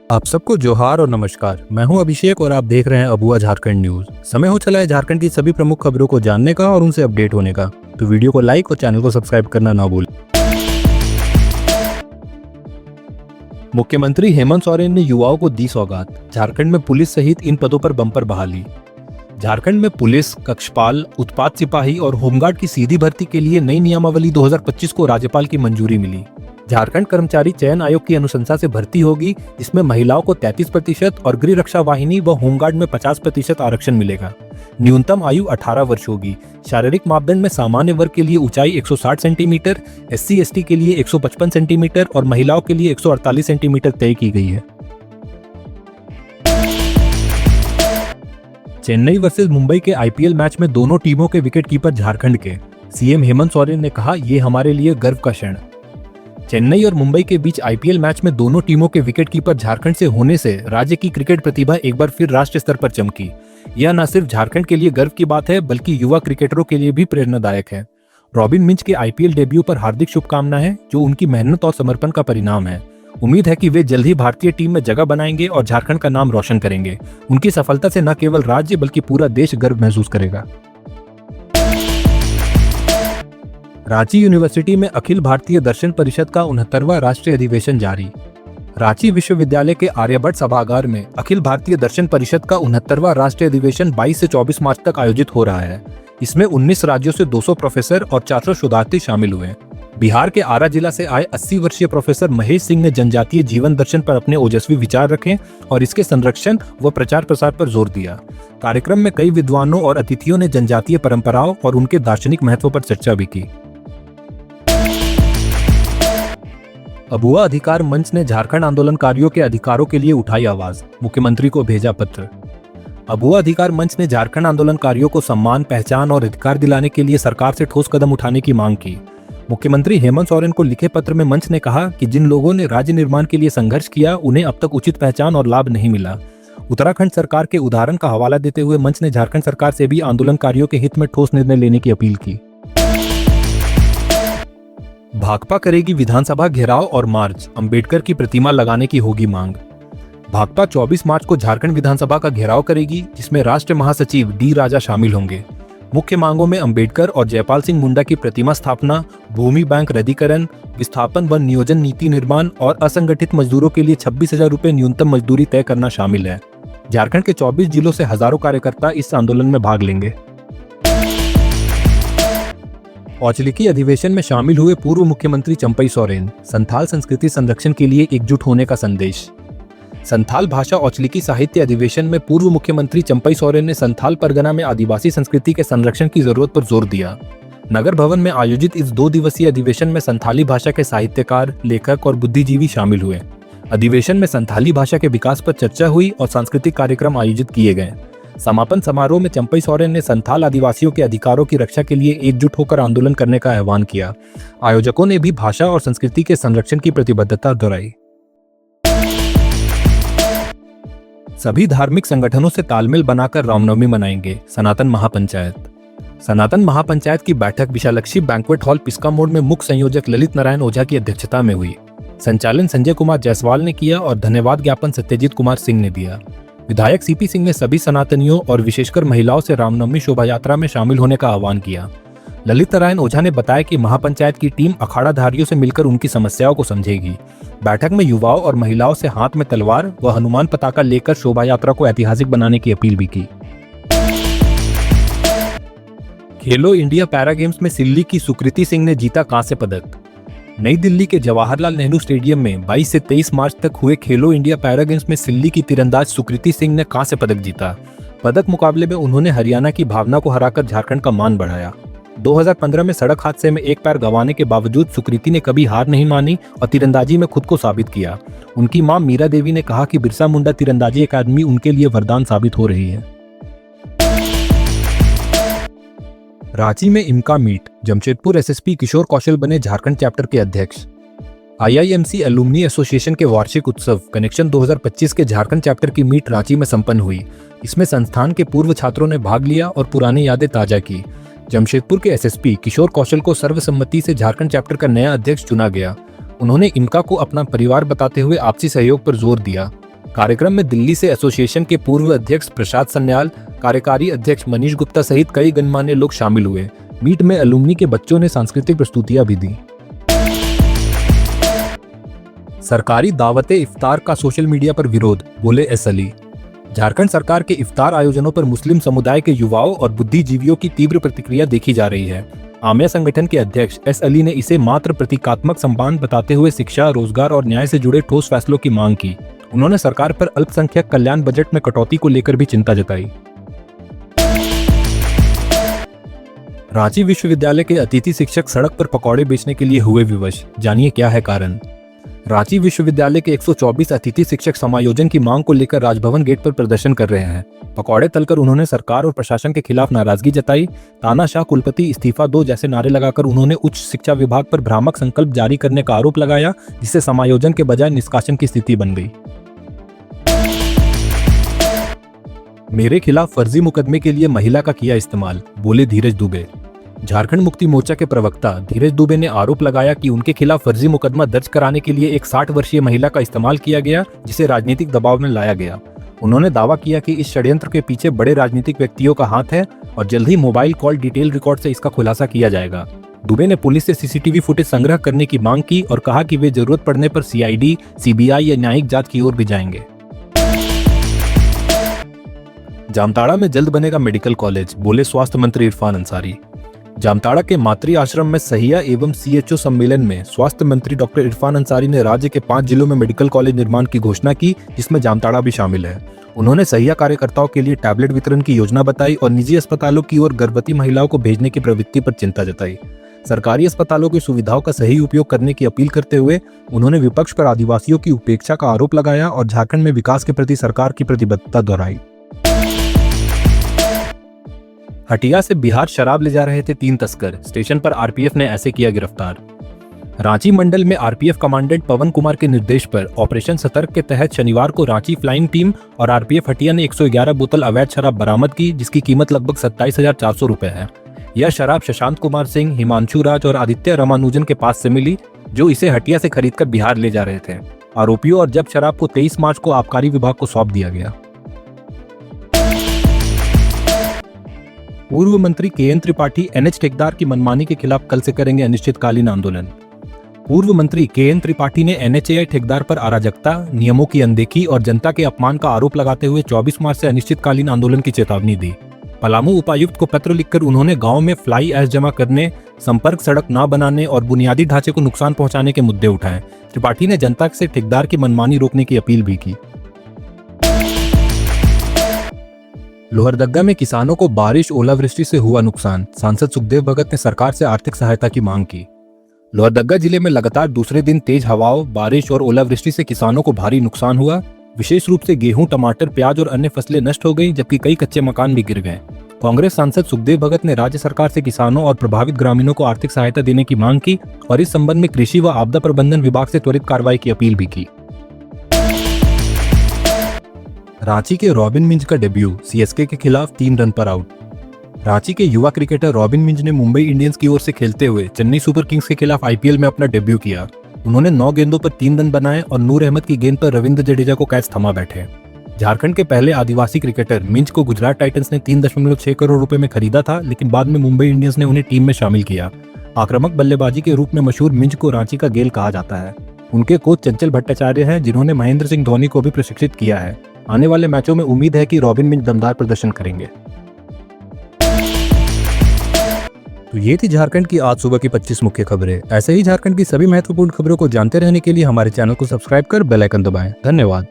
आप सबको जोहार और नमस्कार। मैं हूं अभिषेक और आप देख रहे हैं अबुआ झारखंड न्यूज। समय हो चला है झारखंड की सभी प्रमुख खबरों को जानने का और उनसे अपडेट होने का, तो वीडियो को लाइक और चैनल को सब्सक्राइब करना ना भूलें। मुख्यमंत्री हेमंत सोरेन ने युवाओं को दी सौगात। झारखंड में पुलिस सहित इन पदों पर बम्पर बहाली। झारखंड में पुलिस, कक्षपाल, उत्पाद सिपाही और होमगार्ड की सीधी भर्ती के लिए नई नियमावली 2025 को राज्यपाल की मंजूरी मिली। झारखंड कर्मचारी चयन आयोग की अनुशंसा से भर्ती होगी, जिसमें महिलाओं को 33% और गृह रक्षा वाहिनी व होमगार्ड में 50% आरक्षण मिलेगा। न्यूनतम आयु 18 वर्ष होगी। शारीरिक मापदंड में सामान्य वर्ग के लिए ऊंचाई 160 सेंटीमीटर, SC/ST के लिए 155 सेंटीमीटर और महिलाओं के लिए 148 सेंटीमीटर तय की गई है। चेन्नई वर्सेस मुंबई के IPL मैच में दोनों टीमों के विकेटकीपर झारखंड के। सीएम हेमंत सोरेन ने कहा, ये हमारे लिए गर्व का क्षण। चेन्नई और मुंबई के बीच IPL मैच में दोनों टीमों के विकेटकीपर झारखंड से होने से राज्य की क्रिकेट प्रतिभा एक बार फिर राष्ट्रीय स्तर पर चमकी। यह न सिर्फ झारखंड के लिए गर्व की बात है, बल्कि युवा क्रिकेटरों के लिए भी प्रेरणादायक है। रॉबिन मिंच के IPL डेब्यू पर हार्दिक शुभकामनाएं, जो उनकी मेहनत और समर्पण का परिणाम है। उम्मीद है कि वे जल्द ही भारतीय टीम में जगह बनाएंगे और झारखंड का नाम रोशन करेंगे। उनकी सफलता से न केवल राज्य बल्कि पूरा देश गर्व महसूस करेगा। रांची यूनिवर्सिटी में अखिल भारतीय दर्शन परिषद का 69वां राष्ट्रीय अधिवेशन जारी। रांची विश्वविद्यालय के आर्यभट्ट सभागार में अखिल भारतीय दर्शन परिषद का 69वां राष्ट्रीय अधिवेशन 22 से 24 मार्च तक आयोजित हो रहा है। इसमें 19 राज्यों से 200 प्रोफेसर और 400 शोधार्थी शामिल हुए। बिहार के आरा जिला से आए 80 वर्षीय प्रोफेसर महेश सिंह ने जनजातीय जीवन दर्शन पर अपने ओजस्वी विचार रखे और इसके संरक्षण व प्रचार प्रसार पर जोर दिया। कार्यक्रम में कई विद्वानों और अतिथियों ने जनजातीय परंपराओं और उनके दार्शनिक महत्व पर चर्चा भी की। अबुआ अधिकार मंच ने झारखंड आंदोलनकारियों के अधिकारों के लिए उठाई आवाज, मुख्यमंत्री को भेजा पत्र। अबुआ अधिकार मंच ने झारखंड आंदोलनकारियों को सम्मान, पहचान और अधिकार दिलाने के लिए सरकार से ठोस कदम उठाने की मांग की। मुख्यमंत्री हेमंत सोरेन को लिखे पत्र में मंच ने कहा कि जिन लोगों ने राज्य निर्माण के लिए संघर्ष किया, उन्हें अब तक उचित पहचान और लाभ नहीं मिला। उत्तराखंड सरकार के उदाहरण का हवाला देते हुए मंच ने झारखंड सरकार से भी आंदोलनकारियों के हित में ठोस निर्णय लेने की अपील की। भाकपा करेगी विधानसभा घेराव और मार्च, अंबेडकर की प्रतिमा लगाने की होगी मांग। भाकपा 24 मार्च को झारखंड विधानसभा का घेराव करेगी, जिसमें राष्ट्रीय महासचिव डी राजा शामिल होंगे। मुख्य मांगों में अंबेडकर और जयपाल सिंह मुंडा की प्रतिमा स्थापना, भूमि बैंक रद्दीकरण, विस्थापन व नियोजन नीति निर्माण और असंगठित मजदूरों के लिए 26,000 रुपए न्यूनतम मजदूरी तय करना शामिल है। झारखंड के 24 जिलों से हजारों कार्यकर्ता इस आंदोलन में भाग लेंगे। औचलिकी अधिवेशन में शामिल हुए पूर्व मुख्यमंत्री चंपई सोरेन, संथाल संस्कृति संरक्षण के लिए एकजुट होने का संदेश। संथाल भाषा औचलिकी साहित्य अधिवेशन में पूर्व मुख्यमंत्री चंपई सोरेन ने संथाल परगना में आदिवासी संस्कृति के संरक्षण की जरूरत पर जोर दिया। नगर भवन में आयोजित इस 2 दिवसीय अधिवेशन में संथाली भाषा के साहित्यकार, लेखक और बुद्धिजीवी शामिल हुए। अधिवेशन में संथाली भाषा के विकास पर चर्चा हुई और सांस्कृतिक कार्यक्रम आयोजित किए गए। समापन समारोह में चंपई सोरेन ने संथाल आदिवासियों के अधिकारों की रक्षा के लिए एकजुट होकर आंदोलन करने का आह्वान किया। आयोजकों ने भी भाषा और संस्कृति के संरक्षण की प्रतिबद्धता दोहराई। सभी धार्मिक संगठनों से तालमेल बनाकर रामनवमी मनाएंगे, सनातन महापंचायत। सनातन महापंचायत की बैठक विशालक्षी बैंक्वेट हॉल पिस्का मोड़ में मुख्य संयोजक ललित नारायण ओझा की अध्यक्षता में हुई। संचालन संजय कुमार जायसवाल ने किया और धन्यवाद ज्ञापन सत्यजीत कुमार सिंह ने दिया। विधायक CP सिंह ने सभी सनातनियों और विशेषकर महिलाओं से रामनवमी शोभा यात्रा में शामिल होने का आह्वान किया। ललित नारायण ओझा ने बताया कि महापंचायत की टीम अखाड़ाधारियों से मिलकर उनकी समस्याओं को समझेगी। बैठक में युवाओं और महिलाओं से हाथ में तलवार व हनुमान पताका लेकर शोभा यात्रा को ऐतिहासिक बनाने की अपील भी की। खेलो इंडिया पैरा गेम्स में सिल्ली की सुकृति सिंह ने जीता कांस्य पदक। नई दिल्ली के जवाहरलाल नेहरू स्टेडियम में 22 से 23 मार्च तक हुए खेलो इंडिया पैरा गेम्स में सिल्ली की तीरंदाज सुकृति सिंह ने कांस्य पदक जीता। पदक मुकाबले में उन्होंने हरियाणा की भावना को हराकर झारखंड का मान बढ़ाया। 2015 में सड़क हादसे में एक पैर गंवाने के बावजूद सुकृति ने कभी हार नहीं मानी और तीरंदाजी में खुद को साबित किया। उनकी मां मीरा देवी ने कहा कि बिरसा मुंडा तीरंदाजी अकादमी उनके लिए वरदान साबित हो रही है। रांची में इमका मीट, जमशेदपुर SSP किशोर कौशल बने झारखंड चैप्टर के अध्यक्ष। IIMC एलुमनी एसोसिएशन के वार्षिक उत्सव कनेक्शन 2025 के झारखंड चैप्टर की मीट रांची में संपन्न हुई। इसमें संस्थान के पूर्व छात्रों ने भाग लिया और पुरानी यादें ताजा की। जमशेदपुर के SSP किशोर कौशल को सर्वसम्मति से झारखंड चैप्टर का नया अध्यक्ष चुना गया। उन्होंने इमका को अपना परिवार बताते हुए आपसी सहयोग पर जोर दिया। कार्यक्रम में दिल्ली से एसोसिएशन के पूर्व अध्यक्ष प्रसाद सन्याल, कार्यकारी अध्यक्ष मनीष गुप्ता सहित कई गणमान्य लोग शामिल हुए। मीट में अलुमनी के बच्चों ने सांस्कृतिक प्रस्तुतियां भी दी। सरकारी दावते इफ्तार का सोशल मीडिया पर विरोध, बोले एस अली। झारखंड सरकार के इफ्तार आयोजनों पर मुस्लिम समुदाय के युवाओं और बुद्धिजीवियों की तीव्र प्रतिक्रिया देखी जा रही है। आमिया संगठन के अध्यक्ष एस अली ने इसे मात्र प्रतीकात्मक सम्मान बताते हुए शिक्षा, रोजगार और न्याय से जुड़े ठोस फैसलों की मांग की। उन्होंने सरकार पर अल्पसंख्यक कल्याण बजट में कटौती को लेकर भी चिंता जताई। रांची विश्वविद्यालय के अतिथि शिक्षक सड़क पर पकौड़े बेचने के लिए हुए विवश, जानिए क्या है कारण। रांची विश्वविद्यालय के 124 अतिथि शिक्षक समायोजन की मांग को लेकर राजभवन गेट पर प्रदर्शन कर रहे हैं। पकौड़े तलकर उन्होंने सरकार और प्रशासन के खिलाफ नाराजगी जताई। तानाशाह कुलपति इस्तीफा दो जैसे नारे लगाकर उन्होंने उच्च शिक्षा विभाग पर भ्रामक संकल्प जारी करने का आरोप लगाया, जिससे समायोजन के बजाय निष्कासन की स्थिति बन गई। मेरे खिलाफ फर्जी मुकदमे के लिए महिला का किया इस्तेमाल, बोले धीरज दुबे। झारखंड मुक्ति मोर्चा के प्रवक्ता धीरज दुबे ने आरोप लगाया कि उनके खिलाफ फर्जी मुकदमा दर्ज कराने के लिए एक 60 वर्षीय महिला का इस्तेमाल किया गया, जिसे राजनीतिक दबाव में लाया गया। उन्होंने दावा किया कि इस षड्यंत्र के पीछे बड़े राजनीतिक व्यक्तियों का हाथ है और जल्द ही मोबाइल कॉल डिटेल रिकॉर्ड से इसका खुलासा किया जाएगा। दुबे ने पुलिस से सीसीटीवी फुटेज संग्रह करने की मांग की और कहा कि वे जरूरत पड़ने पर सीआईडी, सीबीआई या न्यायिक जांच की ओर भी जाएंगे। जामताड़ा में जल्द बनेगा मेडिकल कॉलेज, बोले स्वास्थ्य मंत्री इरफान अंसारी। जामताड़ा के मातृ आश्रम में सहिया एवं सीएचओ सम्मेलन में स्वास्थ्य मंत्री डॉक्टर इरफान अंसारी ने राज्य के 5 जिलों में मेडिकल कॉलेज निर्माण की घोषणा की, जिसमें जामताड़ा भी शामिल है। उन्होंने सहिया कार्यकर्ताओं के लिए टैबलेट वितरण की योजना बताई और निजी अस्पतालों की ओर गर्भवती महिलाओं को भेजने की प्रवृत्ति पर चिंता जताई। सरकारी अस्पतालों की सुविधाओं का सही उपयोग करने की अपील करते हुए उन्होंने विपक्ष पर आदिवासियों की उपेक्षा का आरोप लगाया और झारखंड में विकास के प्रति सरकार की प्रतिबद्धता दोहराई। हटिया से बिहार शराब ले जा रहे थे 3 तस्कर, स्टेशन पर आरपीएफ ने ऐसे किया गिरफ्तार। रांची मंडल में आरपीएफ कमांडेंट पवन कुमार के निर्देश पर ऑपरेशन सतर्क के तहत शनिवार को रांची फ्लाइंग टीम और आरपीएफ हटिया ने 111 बोतल अवैध शराब बरामद की, जिसकी कीमत लगभग 27,400 रुपए है। यह शराब शशांत कुमार सिंह, हिमांशु राज और आदित्य रामानुजन के पास से मिली, जो इसे हटिया से खरीदकर बिहार ले जा रहे थे। आरोपियों और जब्त शराब को 23 मार्च को आबकारी विभाग को सौंप दिया गया। पूर्व मंत्री केएन त्रिपाठी एनएच ठेकेदार की मनमानी के खिलाफ कल से करेंगे अनिश्चितकालीन आंदोलन। पूर्व मंत्री केएन त्रिपाठी ने एनएचएआई ठेकेदार पर अराजकता, नियमों की अनदेखी और जनता के अपमान का आरोप लगाते हुए 24 मार्च से अनिश्चितकालीन आंदोलन की चेतावनी दी। पलामू उपायुक्त को पत्र लिखकर उन्होंने गांव में फ्लाई ऐश जमा करने, संपर्क सड़क न बनाने और बुनियादी ढांचे को नुकसान पहुंचाने के मुद्दे उठाए। त्रिपाठी ने जनता से ठेकेदार की मनमानी रोकने की अपील भी की। लोहरदग्गा में किसानों को बारिश ओलावृष्टि से हुआ नुकसान, सांसद सुखदेव भगत ने सरकार से आर्थिक सहायता की मांग की। लोहरदग्गा जिले में लगातार दूसरे दिन तेज हवाओं, बारिश और ओलावृष्टि से किसानों को भारी नुकसान हुआ। विशेष रूप से गेहूं, टमाटर, प्याज और अन्य फसलें नष्ट हो गईं, जबकि कई कच्चे मकान भी गिर गए। कांग्रेस सांसद सुखदेव भगत ने राज्य सरकार से किसानों और प्रभावित ग्रामीणों को आर्थिक सहायता देने की मांग की और इस संबंध में कृषि व आपदा प्रबंधन विभाग से त्वरित कार्रवाई की अपील भी की। रांची के रॉबिन मिंज का डेब्यू, सीएसके के खिलाफ 3 रन पर आउट। रांची के युवा क्रिकेटर रॉबिन मिंज ने मुंबई इंडियंस की ओर से खेलते हुए चेन्नई सुपर किंग्स के खिलाफ आईपीएल में अपना डेब्यू किया। उन्होंने 9 गेंदों पर 3 रन बनाए और नूर अहमद की गेंद पर रविंद्र जडेजा को कैच थमा बैठे। झारखंड के पहले आदिवासी क्रिकेटर मिंज को गुजरात टाइटंस ने 3.6 करोड़ रुपए में खरीदा था, लेकिन बाद में मुंबई इंडियंस ने उन्हें टीम में शामिल किया। आक्रामक बल्लेबाजी के रूप में मशहूर मिंज को रांची का गेल कहा जाता है। उनके कोच चंचल भट्टाचार्य हैं, जिन्होंने महेंद्र सिंह धोनी को भी प्रशिक्षित किया है। आने वाले मैचों में उम्मीद है कि रॉबिन मिंज दमदार प्रदर्शन करेंगे। तो ये थी झारखंड की आज सुबह की 25 मुख्य खबरें। ऐसे ही झारखंड की सभी महत्वपूर्ण खबरों को जानते रहने के लिए हमारे चैनल को सब्सक्राइब कर बेल आइकन दबाएं। धन्यवाद।